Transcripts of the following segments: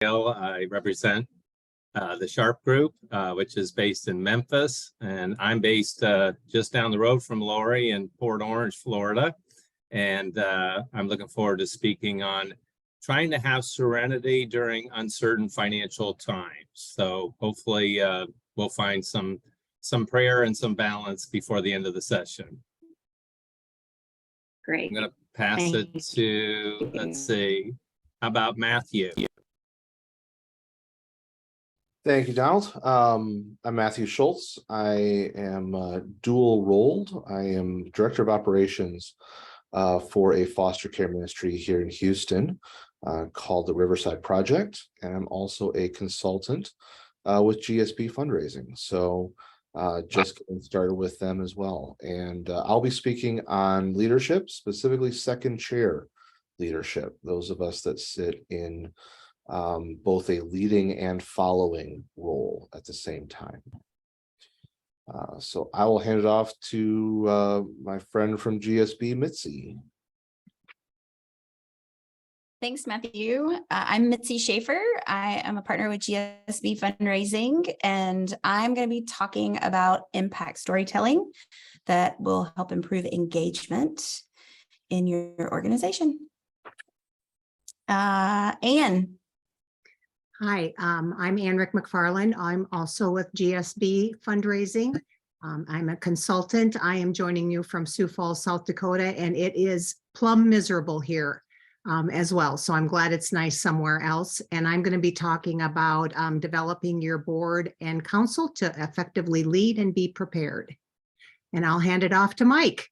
I represent the Sharp Group, which is based in Memphis, and I'm based just down the road from Lori in Port Orange, Florida. And I'm looking forward to speaking on trying to have serenity during uncertain financial times. So hopefully we'll find some prayer and some balance before the end of the session. Great. I'm going to pass it to, let's see, how about Matthew? Thank you, Donald. I'm Matthew Schultz. I am dual-rolled. I am Director of Operations for a foster care ministry here in Houston called the Riverside Project. And I'm also a consultant with GSB Fundraising. So just getting started with them as well. And I'll be speaking on leadership, specifically second chair leadership. Those of us that sit in both a leading and following role at the same time. So I will hand it off to my friend from GSB, Mitzi. Thanks, Matthew. I'm Mitzi Schaefer. I am a partner with GSB Fundraising, and I'm going to be talking about impact storytelling that will help improve engagement in your organization. Anne. Hi, I'm Ann Rick McFarland. I'm also with GSB Fundraising. I'm a consultant. I am joining you from Sioux Falls, South Dakota, and it is plumb miserable here as well. So I'm glad it's nice somewhere else. And I'm going to be talking about developing your board and council to effectively lead and be prepared. And I'll hand it off to Mike.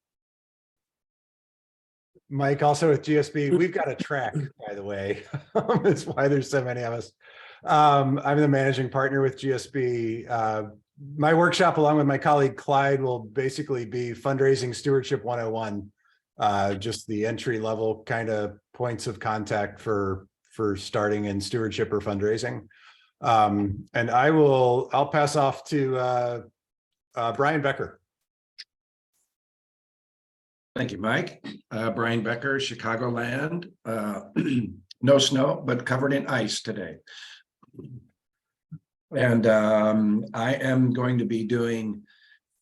Mike, also with GSB, we've got a track, by the way. That's why there's so many of us. I'm the managing partner with GSB. My workshop, along with my colleague Clyde, will basically be fundraising stewardship 101, just the entry level kind of points of contact for starting in stewardship or fundraising. And I'll pass off to Brian Becker. Thank you, Mike. Brian Becker, Chicagoland. No snow, but covered in ice today. And I am going to be doing,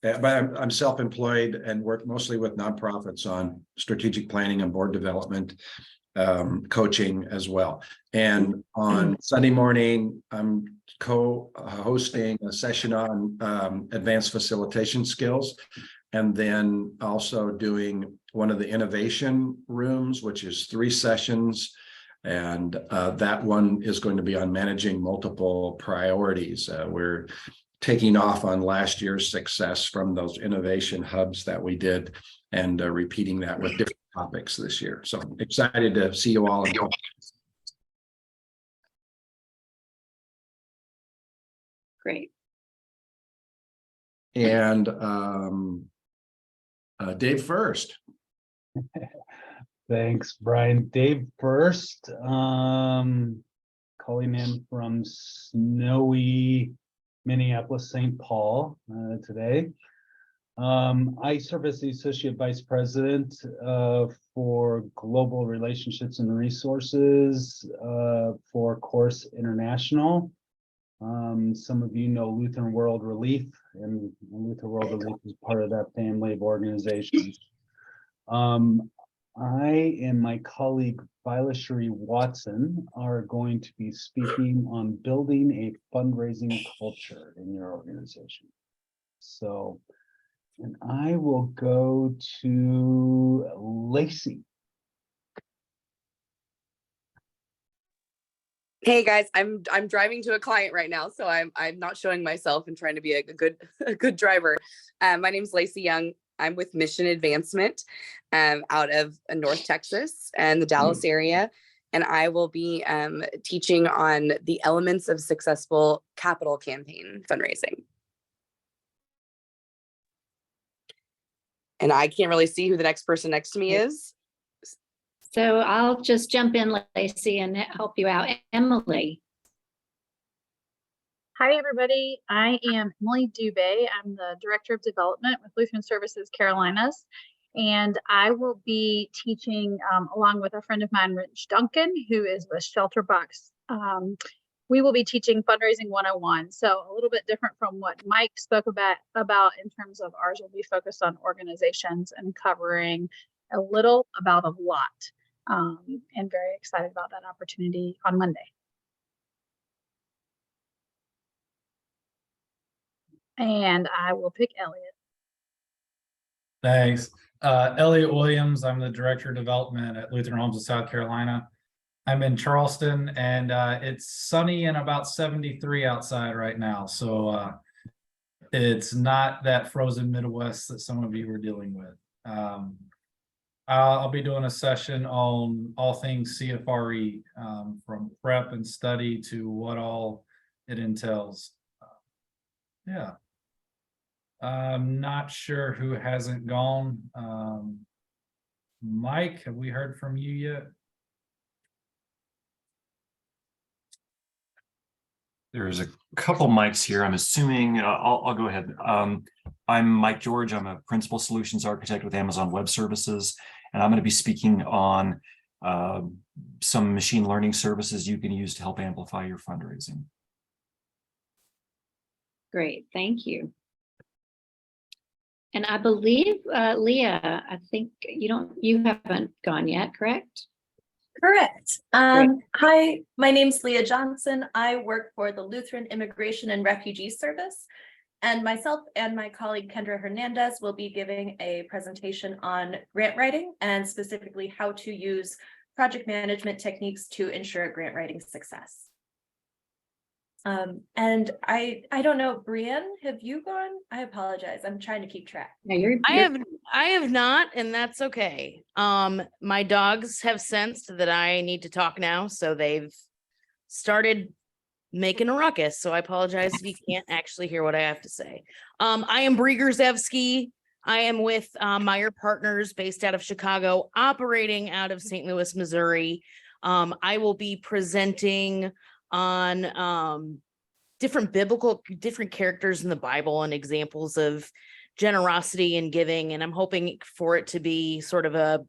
but I'm self-employed and work mostly with nonprofits on strategic planning and board development, coaching as well. And on Sunday morning, I'm co-hosting a session on advanced facilitation skills. And then also doing one of the innovation rooms, which is 3 sessions. And that one is going to be on managing multiple priorities. We're taking off on last year's success from those innovation hubs that we did and repeating that with different topics this year. So excited to see you all. Great. And Dave first. Thanks, Brian. Dave first, calling in from snowy Minneapolis, St. Paul today. I serve as the Associate Vice President for Global Relationships and Resources for Course International. Some of you know Lutheran World Relief, and Lutheran World Relief is part of that family of organizations. I and my colleague Viola Cherie Watson are going to be speaking on building a fundraising culture in your organization. So, and I will go to Lacey. Hey guys, I'm driving to a client right now, so I'm not showing myself and trying to be a good driver. My name is Lacey Young. I'm with Mission Advancement out of North Texas and the Dallas area, and I will be teaching on the elements of successful capital campaign fundraising. And I can't really see who the next person next to me is. So I'll just jump in, Lacey, and help you out. Emily. Hi, everybody. I am Emily Dubé. I'm the Director of Development with Lutheran Services Carolinas, and I will be teaching along with a friend of mine, Rich Duncan, who is with Shelter Box we will be teaching Fundraising 101. So a little bit different from what Mike spoke about in terms of ours will be focused on organizations and covering a little about a lot. And very excited about that opportunity on Monday. And I will pick Elliot. Thanks. Elliot Williams, I'm the Director of Development at Lutheran Homes of South Carolina. I'm in Charleston and it's sunny and about 73 outside right now. So it's not that frozen Midwest that some of you were dealing with. I'll be doing a session on all things CFRE, from prep and study to what all it entails. Yeah. I'm not sure who hasn't gone. Mike, have we heard from you yet? There's a couple mics here. I'm assuming I'll go ahead. I'm Mike George. I'm a principal solutions architect with Amazon Web Services, and I'm going to be speaking on some machine learning services you can use to help amplify your fundraising. Great, thank you. And I believe, Leah, I think you haven't gone yet, correct? Correct. Hi, my name's Leah Johnson. I work for the Lutheran Immigration and Refugee Service, and myself and my colleague Kendra Hernandez will be giving a presentation on grant writing and specifically how to use project management techniques to ensure grant writing success. And I don't know, Brienne, have you gone? I apologize. I'm trying to keep track. No, I have not, and that's okay. My dogs have sensed that I need to talk now, so they've started making a ruckus. So I apologize if you can't actually hear what I have to say. I am Bree Grzewski. I am with Meyer Partners based out of Chicago, operating out of St. Louis, Missouri. I will be presenting on different characters in the Bible and examples of generosity and giving. And I'm hoping for it to be sort of an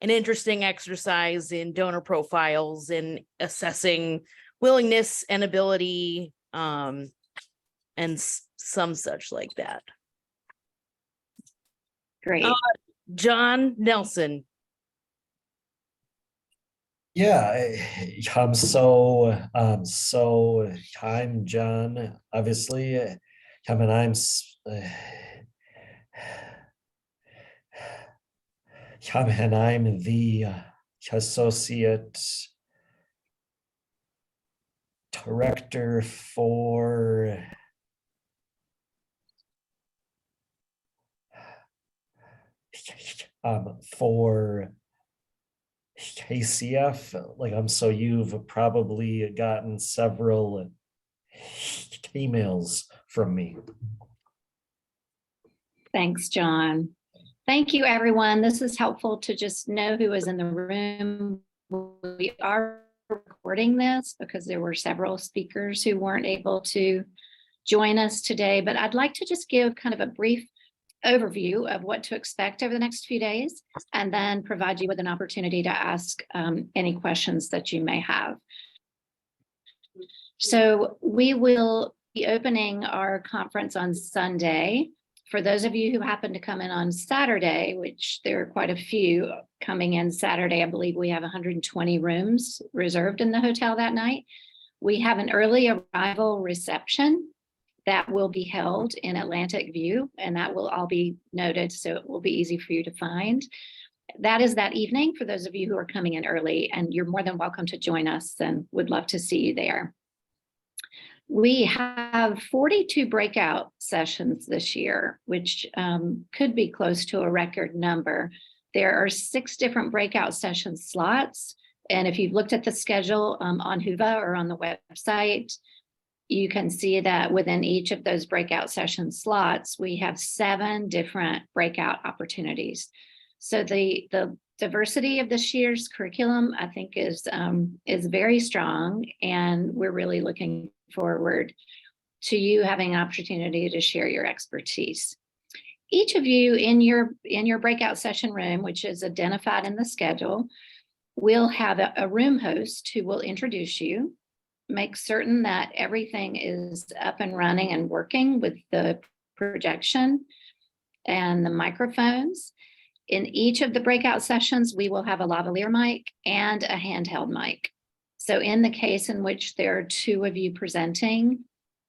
interesting exercise in donor profiles and assessing willingness and ability, and some such like that. Great. John Nelson. Yeah, I'm John, obviously. I'm the associate director for KCF. So you've probably gotten several emails from me. Thanks, John. Thank you, everyone. This is helpful to just know who is in the room. We are recording this because there were several speakers who weren't able to join us today, but I'd like to just give kind of a brief overview of what to expect over the next few days, and then provide you with an opportunity to ask any questions that you may have. So we will be opening our conference on Sunday. For those of you who happen to come in on Saturday, which there are quite a few coming in Saturday, I believe we have 120 rooms reserved in the hotel that night. We have an early arrival reception that will be held in Atlantic View, and that will all be noted, so it will be easy for you to find. That is that evening for those of you who are coming in early, and you're more than welcome to join us, and would love to see you there. We have 42 breakout sessions this year, which could be close to a record number. There are 6 different breakout session slots, and if you've looked at the schedule on Whova or on the website, you can see that within each of those breakout session slots, we have 7 different breakout opportunities. So the diversity of this year's curriculum, I think, is very strong, and we're really looking forward to you having an opportunity to share your expertise. Each of you in your breakout session room, which is identified in the schedule, will have a room host who will introduce you. make certain that everything is up and running and working with the projection and the microphones. In each of the breakout sessions, we will have a lavalier mic and a handheld mic. So in the case in which there are two of you presenting,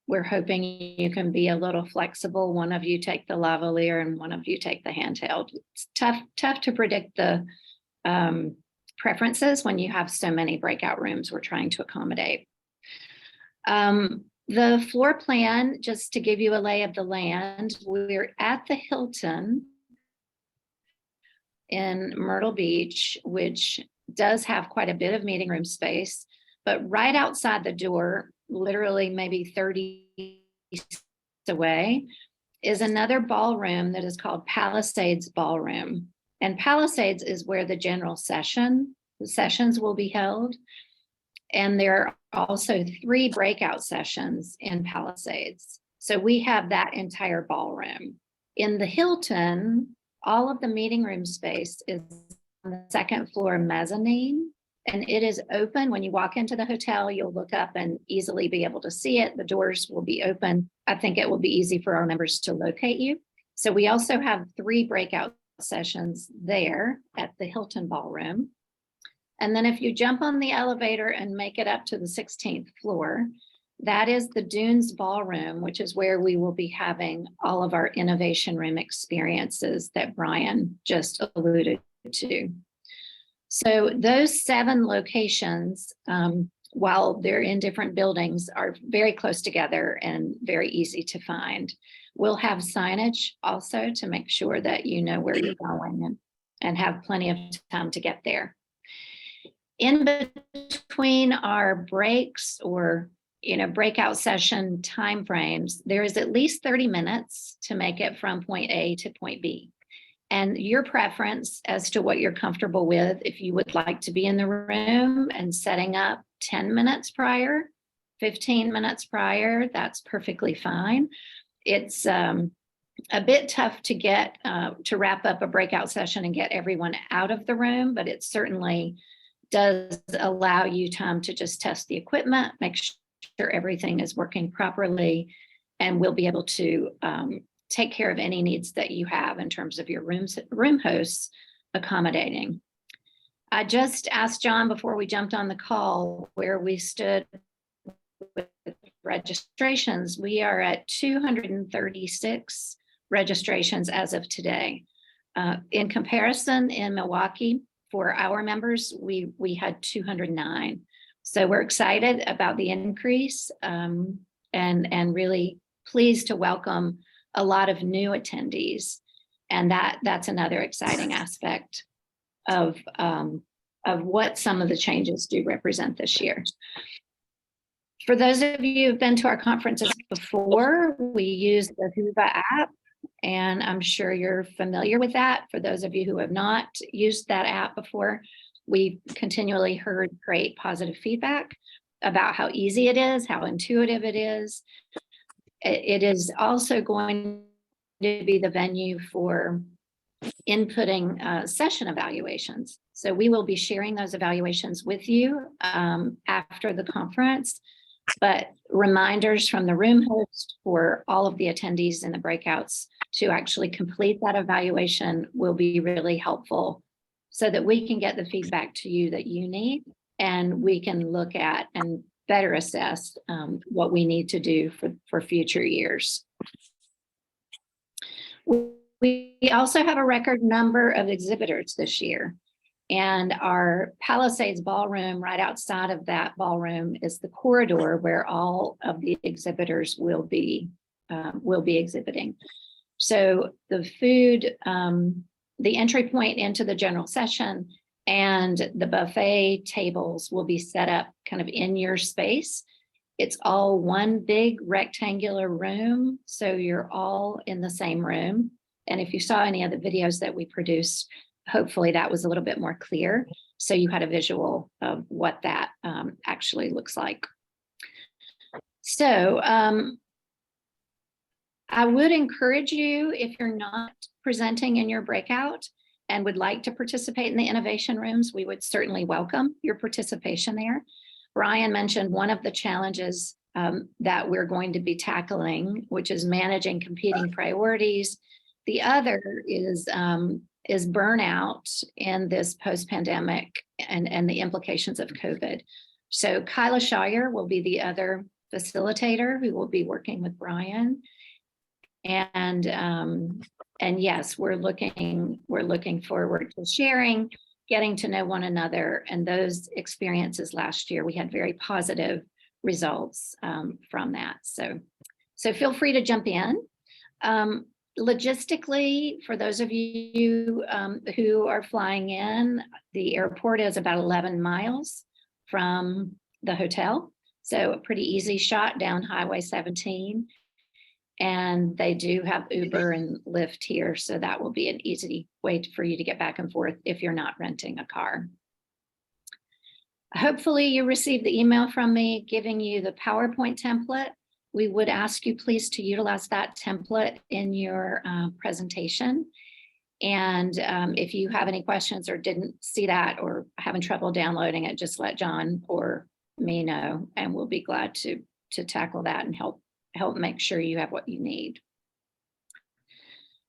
we're hoping you can be a little flexible. One of you take the lavalier and one of you take the handheld. It's tough to predict the preferences when you have so many breakout rooms we're trying to accommodate. The floor plan, just to give you a lay of the land, we're at the Hilton in Myrtle Beach, which does have quite a bit of meeting room space, but right outside the door, literally maybe 30 away, is another ballroom that is called Palisades Ballroom. And Palisades is where the general sessions will be held. And there are also 3 breakout sessions in Palisades. So we have that entire ballroom. In the Hilton, all of the meeting room space is on the 2nd floor mezzanine, and it is open. When you walk into the hotel, you'll look up and easily be able to see it. The doors will be open. I think it will be easy for our members to locate you. So we also have 3 breakout sessions there at the Hilton Ballroom. And then if you jump on the elevator and make it up to the 16th floor, that is the Dunes Ballroom, which is where we will be having all of our innovation room experiences that Brian just alluded to. So those 7 locations, while they're in different buildings, are very close together and very easy to find. We'll have signage also to make sure that you know where you're going and have plenty of time to get there. In between our breaks or breakout session timeframes, there is at least 30 minutes to make it from point A to point B. And your preference as to what you're comfortable with, if you would like to be in the room and setting up 10 minutes prior, 15 minutes prior, that's perfectly fine. It's a bit tough to get to wrap up a breakout session and get everyone out of the room, but it certainly does allow you time to just test the equipment, make sure everything is working properly, and we'll be able to take care of any needs that you have in terms of your room hosts accommodating. I just asked John before we jumped on the call where we stood with registrations. We are at 236 registrations as of today. In comparison, in Milwaukee, for our members, we had 209. So we're excited about the increase and really pleased to welcome a lot of new attendees. And that's another exciting aspect of what some of the changes do represent this year. For those of you who've been to our conferences before, we use the Whova app, and I'm sure you're familiar with that. For those of you who have not used that app before, we've continually heard great positive feedback about how easy it is, how intuitive it is. It is also going to be the venue for inputting session evaluations. So we will be sharing those evaluations with you after the conference, but reminders from the room host for all of the attendees in the breakouts to actually complete that evaluation will be really helpful so that we can get the feedback to you that you need, and we can look at and better assess what we need to do for future years. We also have a record number of exhibitors this year, and our Palisades Ballroom, right outside of that ballroom is the corridor where all of the exhibitors will be exhibiting. So the food, the entry point into the general session and the buffet tables will be set up kind of in your space. It's all one big rectangular room, so you're all in the same room. And if you saw any of the videos that we produced, hopefully that was a little bit more clear, so you had a visual of what that actually looks like. So I would encourage you, if you're not presenting in your breakout and would like to participate in the innovation rooms, we would certainly welcome your participation there. Brian mentioned one of the challenges that we're going to be tackling, which is managing competing priorities. The other is burnout in this post-pandemic and the implications of COVID. So Kyla Shire will be the other facilitator who will be working with Brian. And yes, we're looking forward to sharing, getting to know one another, and those experiences last year, we had very positive results from that. So feel free to jump in. Logistically, for those of you who are flying in, the airport is about 11 miles from the hotel. So a pretty easy shot down Highway 17. And they do have Uber and Lyft here. So that will be an easy way for you to get back and forth if you're not renting a car. Hopefully you received the email from me giving you the PowerPoint template. We would ask you please to utilize that template in your presentation. And if you have any questions or didn't see that or having trouble downloading it, just let John or me know, and we'll be glad to tackle that and help make sure you have what you need.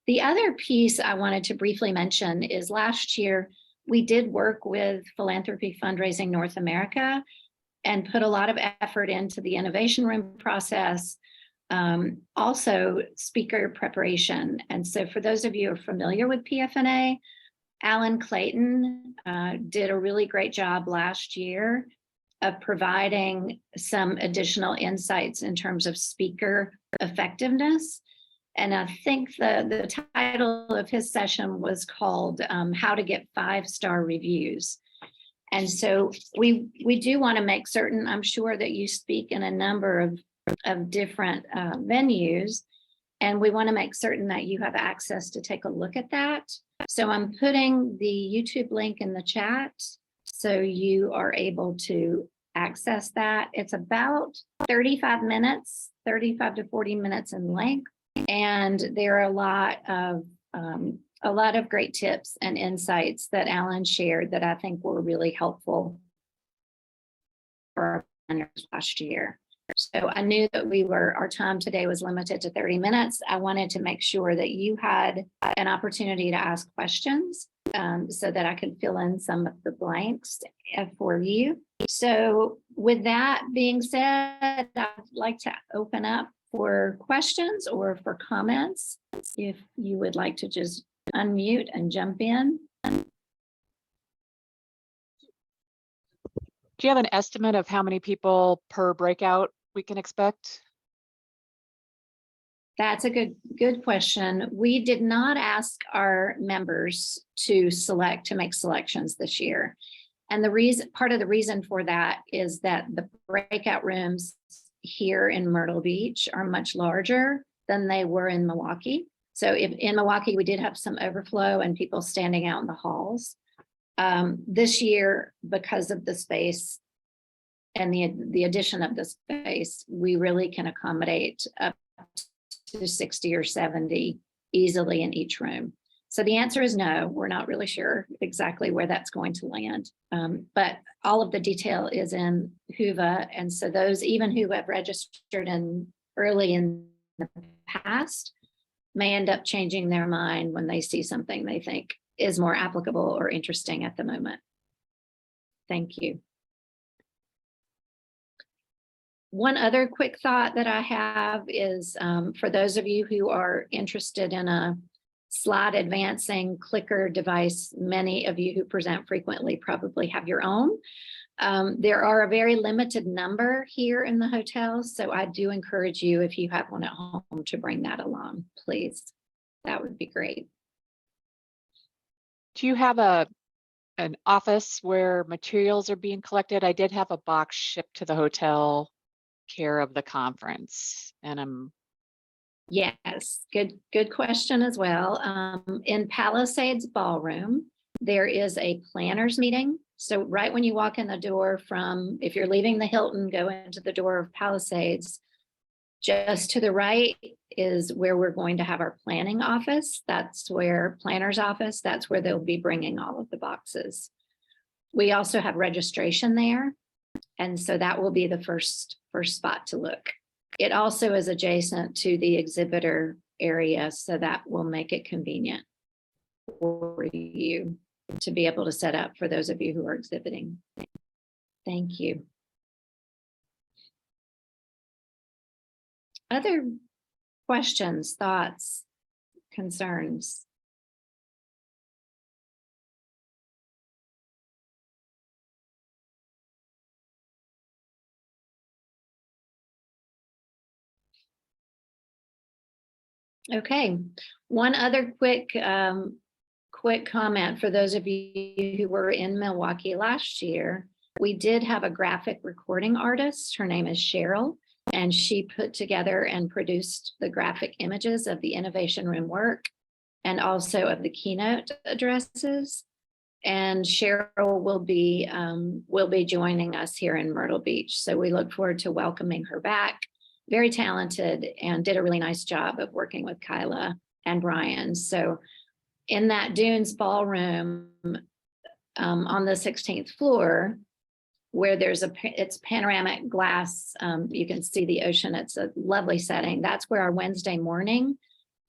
The other piece I wanted to briefly mention is last year, we did work with Philanthropy Fundraising North America and put a lot of effort into the innovation room process, also speaker preparation. And so for those of you who are familiar with PFNA, Alan Clayton did a really great job last year of providing some additional insights in terms of speaker effectiveness. And I think the title of his session was called How to Get 5-Star Reviews. And so we do want to make certain, I'm sure that you speak in a number of different venues, and we want to make certain that you have access to take a look at that. So I'm putting the YouTube link in the chat so you are able to access that. It's about 35 to 40 minutes in length. And there are a lot of great tips and insights that Alan shared that I think were really helpful for our planners last year. So I knew that our time today was limited to 30 minutes. I wanted to make sure that you had an opportunity to ask questions so that I could fill in some of the blanks for you. So with that being said, I'd like to open up for questions or for comments. If you would like to just unmute and jump in. Do you have an estimate of how many people per breakout we can expect? That's a good question. We did not ask our members to make selections this year. And part of the reason for that is that the breakout rooms here in Myrtle Beach are much larger than they were in Milwaukee. So in Milwaukee, we did have some overflow and people standing out in the halls. This year, because of the space and the addition of the space, we really can accommodate up to 60 or 70 easily in each room. So the answer is no, we're not really sure exactly where that's going to land. But all of the detail is in Whova. And so those even who have registered early in the past may end up changing their mind when they see something they think is more applicable or interesting at the moment. Thank you. One other quick thought that I have is for those of you who are interested in a slide advancing clicker device, many of you who present frequently probably have your own. There are a very limited number here in the hotel, so I do encourage you, if you have one at home, to bring that along, please. That would be great. Do you have an office where materials are being collected? I did have a box shipped to the hotel care of the conference, and Yes, good question as well. In Palisades Ballroom, there is a planners meeting. So right when you walk in the door if you're leaving the Hilton, go into the door of Palisades, just to the right is where we're going to have our planning office. That's where planner's office, that's where they'll be bringing all of the boxes. We also have registration there. And so that will be the first spot to look. It also is adjacent to the exhibitor area, so that will make it convenient for you to be able to set up for those of you who are exhibiting. Thank you. Other questions, thoughts, concerns? Okay, one other quick comment for those of you who were in Milwaukee last year. We did have a graphic recording artist. Her name is Cheryl, and she put together and produced the graphic images of the Innovation Room work and also of the keynote addresses. And Cheryl will be joining us here in Myrtle Beach. So we look forward to welcoming her back. Very talented and did a really nice job of working with Kyla and Brian. So in that Dunes ballroom on the 16th floor, where it's panoramic glass, you can see the ocean. It's a lovely setting. That's where our Wednesday morning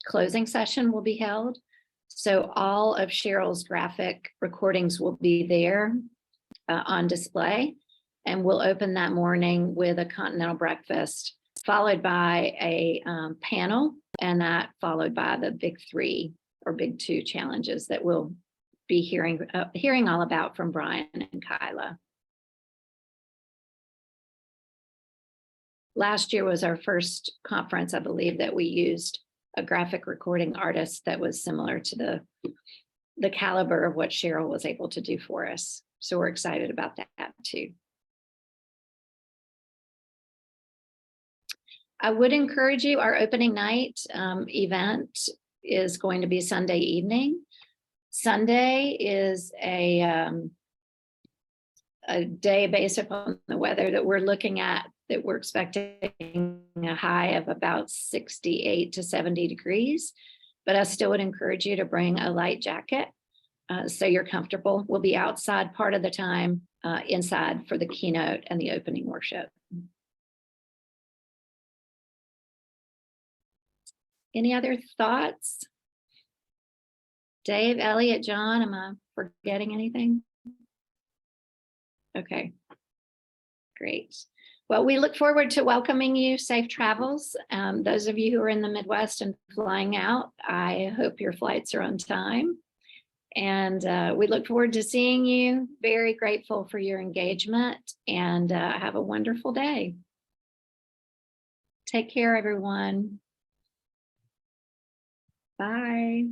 closing session will be held. So all of Cheryl's graphic recordings will be there on display. And we'll open that morning with a continental breakfast, followed by a panel, and that followed by the big 3 or big 2 challenges that we'll be hearing all about from Brian and Kyla. Last year was our first conference, I believe, that we used a graphic recording artist that was similar to the caliber of what Cheryl was able to do for us. So we're excited about that too. I would encourage you, our opening night event is going to be Sunday evening. Sunday is a day based upon the weather that we're looking at, that we're expecting a high of about 68 to 70 degrees. But I still would encourage you to bring a light jacket so you're comfortable. We'll be outside part of the time, inside for the keynote and the opening worship. Any other thoughts? Dave, Elliot, John, am I forgetting anything? Okay, great. Well, we look forward to welcoming you. Safe travels. Those of you who are in the Midwest and flying out, I hope your flights are on time. And we look forward to seeing you. Very grateful for your engagement, and have a wonderful day. Take care, everyone. Bye.